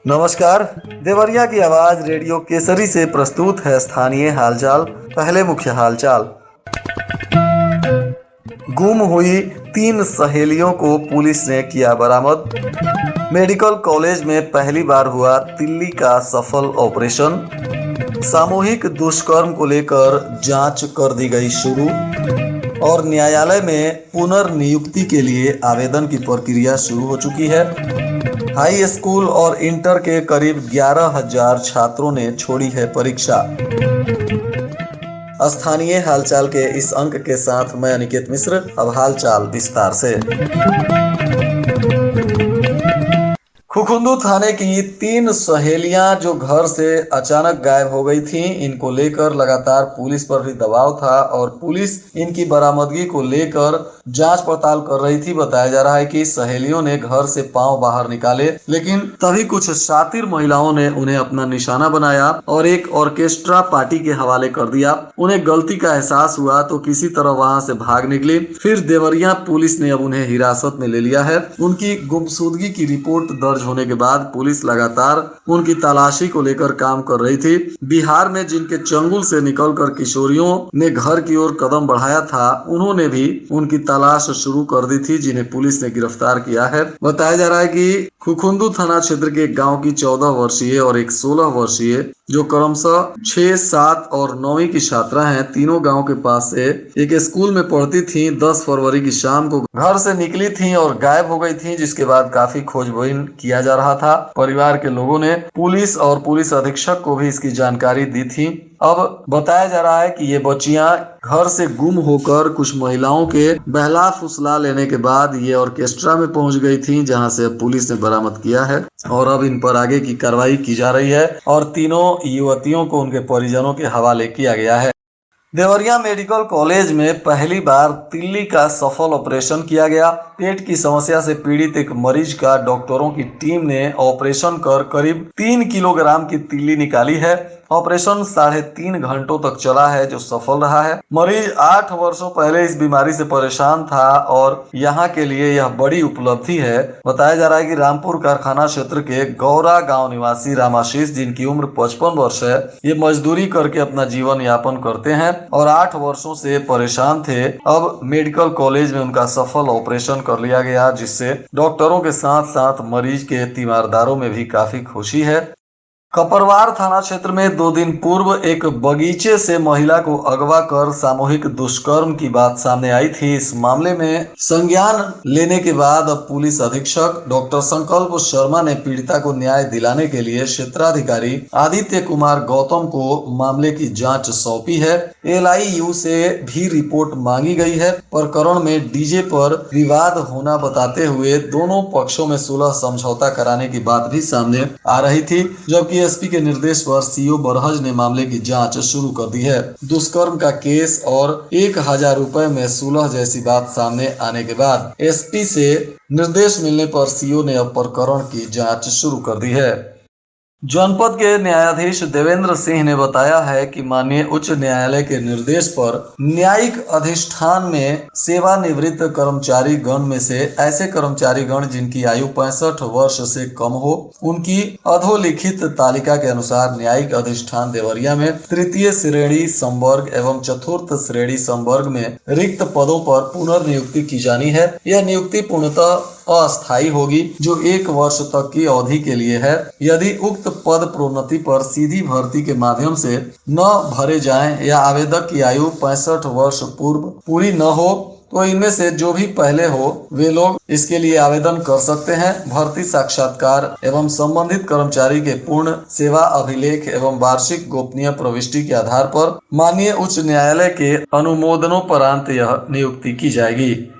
नमस्कार। देवरिया की आवाज रेडियो केसरी से प्रस्तुत है स्थानीय हालचाल। पहले मुख्य हालचाल। गुम हुई 3 सहेलियों को पुलिस ने किया बरामद। मेडिकल कॉलेज में पहली बार हुआ तिल्ली का सफल ऑपरेशन। सामूहिक दुष्कर्म को लेकर जांच कर दी गई शुरू। और न्यायालय में पुनर्नियुक्ति के लिए आवेदन की प्रक्रिया शुरू हो चुकी है। हाई स्कूल और इंटर के करीब 11,000 छात्रों ने छोड़ी है परीक्षा। स्थानीय हालचाल के इस अंक के साथ मैं अनिकेत मिश्र। अब हालचाल विस्तार से। खुखुंदू थाने की 3 सहेलियां जो घर से अचानक गायब हो गई थीं, इनको लेकर लगातार पुलिस पर भी दबाव था और पुलिस इनकी बरामदगी को लेकर जांच पड़ताल कर रही थी। बताया जा रहा है कि सहेलियों ने घर से पांव बाहर निकाले, लेकिन तभी कुछ शातिर महिलाओं ने उन्हें अपना निशाना बनाया और एक ऑर्केस्ट्रा पार्टी के हवाले कर दिया। उन्हें गलती का एहसास हुआ तो किसी तरह वहां से भाग निकली। फिर देवरिया पुलिस ने अब उन्हें हिरासत में ले लिया है। उनकी गुमशुदगी की रिपोर्ट दर्ज होने के बाद पुलिस लगातार उनकी तलाशी को लेकर काम कर रही थी। बिहार में जिनके चंगुल से निकलकर किशोरियों ने घर की ओर कदम बढ़ाया था, उन्होंने भी उनकी तलाश शुरू कर दी थी, जिन्हें पुलिस ने गिरफ्तार किया है। बताया जा रहा है कि खुखुंदू थाना क्षेत्र के गांव की 14 वर्षीय और एक 16 वर्षीय जो क्रमशः 6, 7 और 9वीं की छात्रा हैं, तीनों गांव के पास से एक स्कूल में पढ़ती थीं। 10 फरवरी की शाम को घर से निकली थीं और गायब हो गई थीं, जिसके बाद काफी खोजबीन किया जा रहा था। परिवार के लोगों ने पुलिस और पुलिस अधीक्षक को भी इसकी जानकारी दी थी। अब बताया जा रहा है कि ये बच्चियां घर से गुम होकर कुछ महिलाओं के बहला फुसला लेने के बाद ये ऑर्केस्ट्रा में पहुंच गई थी, जहां से पुलिस ने बरामद किया है और अब इन पर आगे की कार्रवाई की जा रही है और तीनों युवतियों को उनके परिजनों के हवाले किया गया है। देवरिया मेडिकल कॉलेज में पहली बार तिल्ली का सफल ऑपरेशन किया गया। पेट की समस्या से पीड़ित एक मरीज का डॉक्टरों की टीम ने ऑपरेशन कर करीब 3 किलोग्राम की तिल्ली निकाली है। ऑपरेशन 3.5 घंटों तक चला है, जो सफल रहा है। मरीज 8 वर्षों पहले इस बीमारी से परेशान था और यहाँ के लिए यह बड़ी उपलब्धि है। बताया जा रहा है कि रामपुर कारखाना क्षेत्र के गौरा गांव निवासी रामाशीष, जिनकी उम्र 55 वर्ष है, ये मजदूरी करके अपना जीवन यापन करते हैं और 8 वर्षों से परेशान थे। अब मेडिकल कॉलेज में उनका सफल ऑपरेशन कर लिया गया, जिससे डॉक्टरों के साथ साथ मरीज के तीमारदारों में भी काफी खुशी है। कपरवार थाना क्षेत्र में 2 दिन पूर्व एक बगीचे से महिला को अगवा कर सामूहिक दुष्कर्म की बात सामने आई थी। इस मामले में संज्ञान लेने के बाद अब पुलिस अधीक्षक डॉक्टर संकल्प शर्मा ने पीड़िता को न्याय दिलाने के लिए क्षेत्राधिकारी आदित्य कुमार गौतम को मामले की जांच सौंपी है। LIU से भी रिपोर्ट मांगी गई है। प्रकरण में डीजे पर विवाद होना बताते हुए दोनों पक्षों में सुलह समझौता कराने की बात भी सामने आ रही थी, जबकि एसपी के निर्देश पर सीओ बरहज ने मामले की जांच शुरू कर दी है। दुष्कर्म का केस और 1,000 रुपए में सुलह जैसी बात सामने आने के बाद एसपी से निर्देश मिलने पर सीओ ने अब प्रकरण की जांच शुरू कर दी है। जनपद के न्यायाधीश देवेंद्र सिंह ने बताया है कि माननीय उच्च न्यायालय के निर्देश पर न्यायिक अधिष्ठान में सेवानिवृत्त कर्मचारी गण में से ऐसे कर्मचारी गण जिनकी आयु 65 वर्ष से कम हो, उनकी अधोलिखित तालिका के अनुसार न्यायिक अधिष्ठान देवरिया में 3य श्रेणी संवर्ग एवं 4th श्रेणी संवर्ग में रिक्त पदों पर पुनर्नियुक्ति की जानी है। यह नियुक्ति पूर्णतः अस्थायी होगी, जो 1 वर्ष तक की अवधि के लिए है। यदि उक्त पद प्रोन्नति पर सीधी भर्ती के माध्यम से न भरे जाएं या आवेदक की आयु 65 वर्ष पूर्व पूरी न हो, तो इनमें से जो भी पहले हो वे लोग इसके लिए आवेदन कर सकते हैं। भर्ती साक्षात्कार एवं संबंधित कर्मचारी के पूर्ण सेवा अभिलेख एवं वार्षिक गोपनीय प्रविष्टि के आधार पर माननीय उच्च न्यायालय के अनुमोदनोपरांत यह नियुक्ति की जाएगी।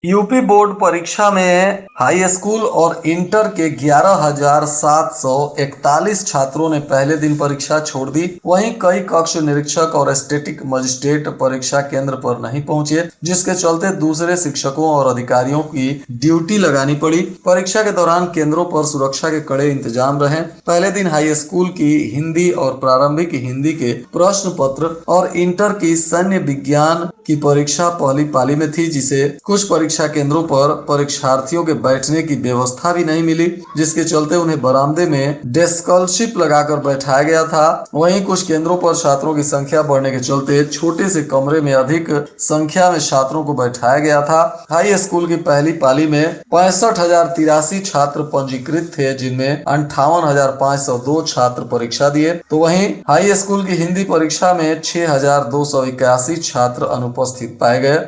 यूपी बोर्ड परीक्षा में हाई स्कूल और इंटर के 11,741 छात्रों ने पहले दिन परीक्षा छोड़ दी। वहीं कई कक्ष निरीक्षक और स्टैटिक मजिस्ट्रेट परीक्षा केंद्र पर नहीं पहुंचे, जिसके चलते दूसरे शिक्षकों और अधिकारियों की ड्यूटी लगानी पड़ी। परीक्षा के दौरान केंद्रों पर सुरक्षा के कड़े इंतजाम रहे। पहले दिन हाई स्कूल की हिंदी और प्रारंभिक हिंदी के प्रश्न पत्र और इंटर की सैन्य विज्ञान की परीक्षा पहली पाली में थी, जिसे कुछ परीक्षा केंद्रों पर परीक्षार्थियों के बैठने की व्यवस्था भी नहीं मिली, जिसके चलते उन्हें बरामदे में डेस्कलशिप लगाकर बैठाया गया था। वहीं कुछ केंद्रों पर छात्रों की संख्या बढ़ने के चलते छोटे से कमरे में अधिक संख्या में छात्रों को बैठाया गया था। हाई स्कूल की पहली पाली में 65,083 छात्र पंजीकृत थे, जिनमें 58,502 छात्र परीक्षा दिए। तो वहीं हाई स्कूल की हिंदी परीक्षा में 6,281 छात्र अनुपस्थित पाए गए।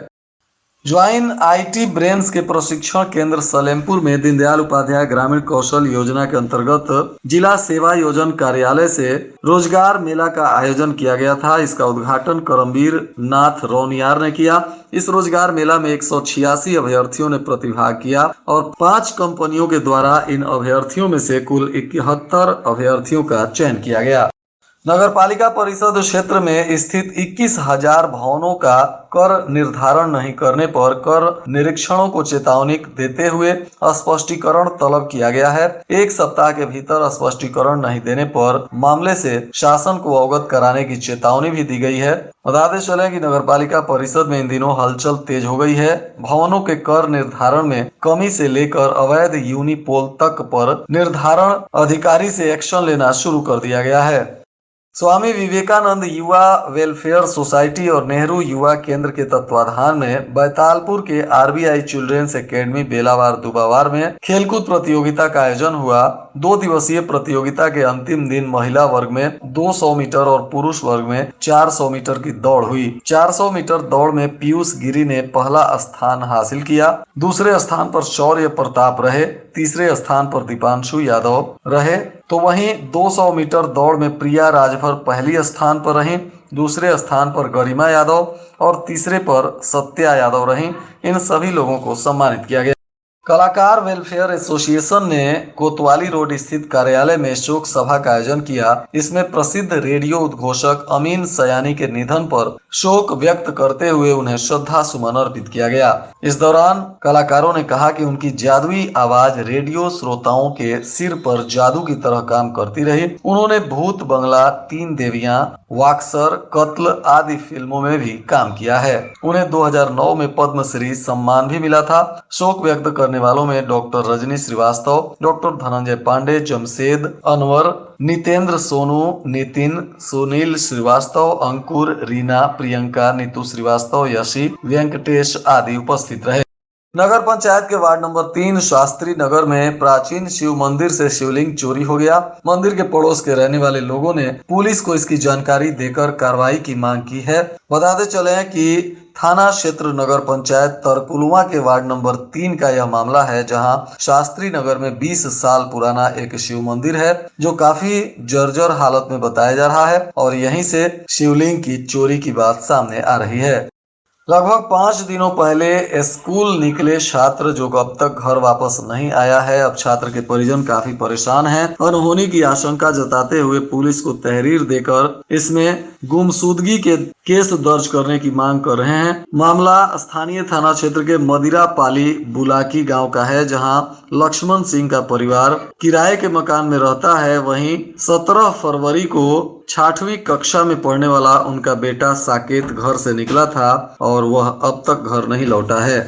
ज्वाइन आईटी ब्रेन्स के प्रशिक्षण केंद्र सलेमपुर में दीनदयाल उपाध्याय ग्रामीण कौशल योजना के अंतर्गत जिला सेवा योजन कार्यालय से रोजगार मेला का आयोजन किया गया था। इसका उद्घाटन करमवीर नाथ रौनियार ने किया। इस रोजगार मेला में 186 अभ्यर्थियों ने प्रतिभाग किया और 5 कंपनियों के द्वारा इन अभ्यर्थियों में से कुल 71 अभ्यर्थियों का चयन किया गया। नगर पालिका परिषद क्षेत्र में स्थित 21,000 भवनों का कर निर्धारण नहीं करने पर कर निरीक्षणों को चेतावनी देते हुए स्पष्टीकरण तलब किया गया है। 1 सप्ताह के भीतर स्पष्टीकरण नहीं देने पर मामले से शासन को अवगत कराने की चेतावनी भी दी गई है। बताते चले कि नगर पालिका परिषद में इन दिनों हलचल तेज हो गई है। भवनों के कर निर्धारण में कमी से लेकर अवैध यूनिपोल तक पर निर्धारण अधिकारी से एक्शन लेना शुरू कर दिया गया है। स्वामी विवेकानंद युवा वेलफेयर सोसाइटी और नेहरू युवा केंद्र के तत्वाधान में बैतालपुर के आरबीआई चिल्ड्रेंस एकेडमी बेलावार दुबावार में खेलकूद प्रतियोगिता का आयोजन हुआ। 2 दिवसीय प्रतियोगिता के अंतिम दिन महिला वर्ग में 200 मीटर और पुरुष वर्ग में 400 मीटर की दौड़ हुई। 400 मीटर दौड़ में पीयूष गिरी ने पहला स्थान हासिल किया। दूसरे स्थान पर शौर्य प्रताप रहे। तीसरे स्थान पर दीपांशु यादव रहे। तो वहीं 200 मीटर दौड़ में प्रिया राजभर पहली स्थान पर रहीं। दूसरे स्थान पर गरिमा यादव और तीसरे पर सत्या यादव रहीं। इन सभी लोगों को सम्मानित किया गया। कलाकार वेलफेयर एसोसिएशन ने कोतवाली रोड स्थित कार्यालय में शोक सभा का आयोजन किया। इसमें प्रसिद्ध रेडियो उद्घोषक अमीन सयानी के निधन पर शोक व्यक्त करते हुए उन्हें श्रद्धा सुमन अर्पित किया गया। इस दौरान कलाकारों ने कहा कि उनकी जादुई आवाज रेडियो श्रोताओं के सिर पर जादू की तरह काम करती रही। उन्होंने भूत बंगला, 3 देवियां, वाक्सर, कत्ल आदि फिल्मों में भी काम किया है। उन्हें 2009 में पद्मश्री सम्मान भी मिला था। शोक व्यक्त करने वालों में डॉक्टर रजनी श्रीवास्तव, डॉक्टर धनंजय पांडे, जमशेद अनवर, नितेंद्र सोनू, नितिन, सुनील श्रीवास्तव, अंकुर, रीना, प्रियंका, नीतू श्रीवास्तव, यशी, वेंकटेश आदि उपस्थित रहे। नगर पंचायत के वार्ड नंबर 3 शास्त्री नगर में प्राचीन शिव मंदिर से शिवलिंग चोरी हो गया। मंदिर के पड़ोस के रहने वाले लोगों ने पुलिस को इसकी जानकारी देकर कार्रवाई की मांग की है। बताते चले कि थाना क्षेत्र नगर पंचायत तरकुलवा के वार्ड नंबर 3 का यह मामला है, जहां शास्त्री नगर में 20 साल पुराना एक शिव मंदिर है जो काफी जर्जर हालत में बताया जा रहा है और यहीं से शिवलिंग की चोरी की बात सामने आ रही है। लगभग 5 दिनों पहले स्कूल निकले छात्र जो अब तक घर वापस नहीं आया है। अब छात्र के परिजन काफी परेशान हैं। अनहोनी की आशंका जताते हुए पुलिस को तहरीर देकर इसमें गुमशुदगी के केस दर्ज करने की मांग कर रहे हैं। मामला स्थानीय थाना क्षेत्र के मदिरा पाली बुलाकी गांव का है, जहां लक्ष्मण सिंह का परिवार किराए के मकान में रहता है। वहीं 17 फरवरी को 6वीं कक्षा में पढ़ने वाला उनका बेटा साकेत घर से निकला था और वह अब तक घर नहीं लौटा है।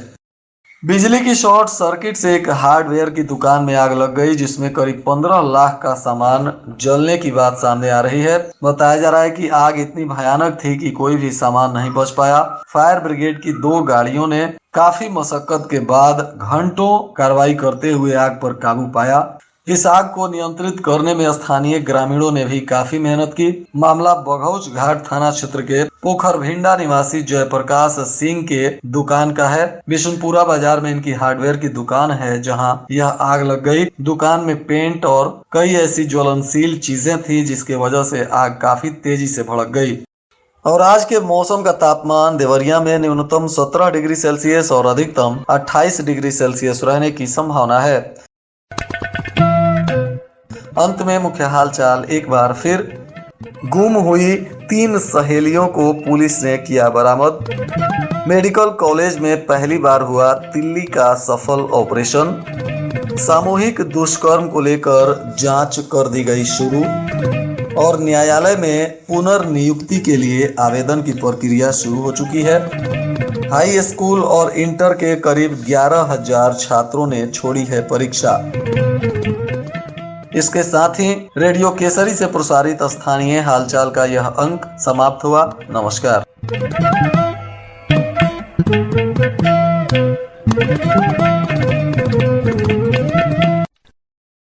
बिजली की शॉर्ट सर्किट से एक हार्डवेयर की दुकान में आग लग गई, जिसमें करीब 15 लाख का सामान जलने की बात सामने आ रही है। बताया जा रहा है कि आग इतनी भयानक थी कि कोई भी सामान नहीं बच पाया। फायर ब्रिगेड की 2 गाड़ियों ने काफी मशक्कत के बाद घंटों कार्रवाई करते हुए आग पर काबू पाया। इस आग को नियंत्रित करने में स्थानीय ग्रामीणों ने भी काफी मेहनत की। मामला बघौच घाट थाना क्षेत्र के पोखरभिंडा निवासी जयप्रकाश सिंह के दुकान का है। बिशुनपुरा बाजार में इनकी हार्डवेयर की दुकान है, जहां यह आग लग गई। दुकान में पेंट और कई ऐसी ज्वलनशील चीजें थी, जिसके वजह से आग काफी तेजी से भड़क गई। और आज के मौसम का तापमान देवरिया में न्यूनतम 17 डिग्री सेल्सियस और अधिकतम 28 डिग्री सेल्सियस रहने की संभावना है। अंत में मुख्य हालचाल एक बार फिर। गुम हुई 3 सहेलियों को पुलिस ने किया बरामद। मेडिकल कॉलेज में पहली बार हुआ तिल्ली का सफल ऑपरेशन। सामूहिक दुष्कर्म को लेकर जांच कर दी गई शुरू। और न्यायालय में पुनर्नियुक्ति के लिए आवेदन की प्रक्रिया शुरू हो चुकी है। हाई स्कूल और इंटर के करीब 11,000 छात्रों ने छोड़ी है परीक्षा। इसके साथ ही रेडियो केसरी से प्रसारित स्थानीय हालचाल का यह अंक समाप्त हुआ। नमस्कार।